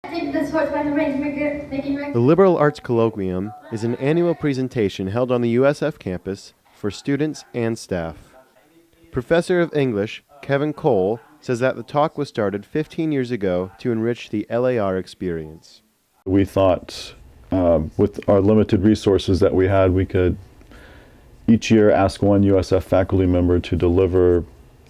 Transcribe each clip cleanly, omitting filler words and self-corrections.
The Liberal Arts Colloquium is an annual presentation held on the USF campus for students and staff. Professor of English Kevin Cole says that the talk was started 15 years ago to enrich the LAR experience. We thought with our limited resources that we had, we could each year ask one USF faculty member to deliver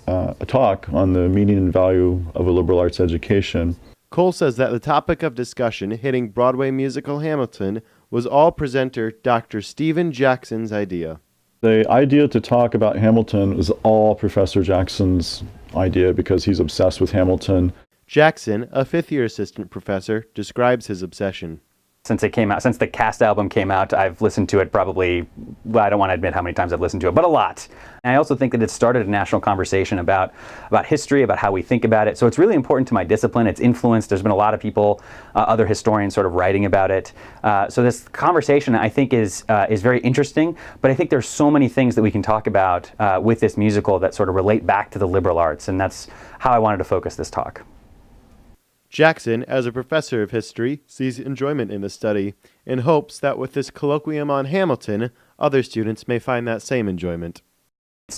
a talk on the meaning and value of a liberal arts education. Cole says that the topic of discussion hitting Broadway musical Hamilton was all presenter Dr. Stephen Jackson's idea. The idea to talk about Hamilton was all Professor Jackson's idea because he's obsessed with Hamilton. Jackson, a fifth-year assistant professor, describes his obsession. Since it came out, since the cast album came out, I've listened to it probably, well, I don't want to admit how many times I've listened to it, but a lot. And I also think that it started a national conversation about history, about how we think about it. So it's really important to my discipline. It's influenced. There's been a lot of people, other historians sort of writing about it. So this conversation, I think, is very interesting, but I think there's so many things that we can talk about with this musical that sort of relate back to the liberal arts, and that's how I wanted to focus this talk. Jackson, as a professor of history, sees enjoyment in the study and hopes that with this colloquium on Hamilton, other students may find that same enjoyment.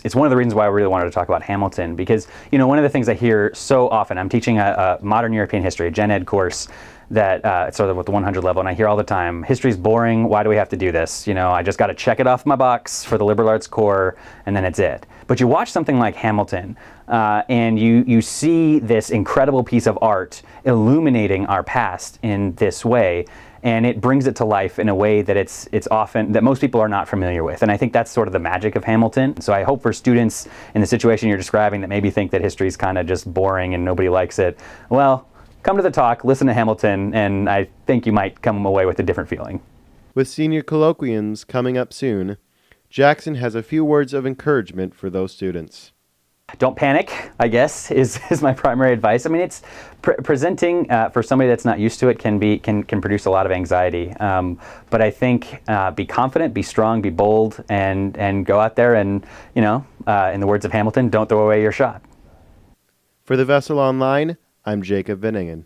It's one of the reasons why I really wanted to talk about Hamilton, because, you know, one of the things I hear so often, I'm teaching a modern European history, a gen ed course that it's sort of with the 100 level, and I hear all the time, history's boring, why do we have to do this? You know, I just got to check it off my box for the liberal arts core, and then it's it. But you watch something like Hamilton, and you see this incredible piece of art illuminating our past in this way, and it brings it to life in a way that it's often that most people are not familiar with. And I think that's sort of the magic of Hamilton. So I hope for students in the situation you're describing that maybe think that history is kind of just boring and nobody likes it, well, come to the talk, listen to Hamilton, and I think you might come away with a different feeling. With senior colloquiums coming up soon, Jackson has a few words of encouragement for those students. Don't panic, I guess, is my primary advice. I mean, it's presenting for somebody that's not used to it can produce a lot of anxiety. But I think be confident, be strong, be bold, and go out there and, you know, in the words of Hamilton, don't throw away your shot. For the Vessel Online, I'm Jacob Vinningen.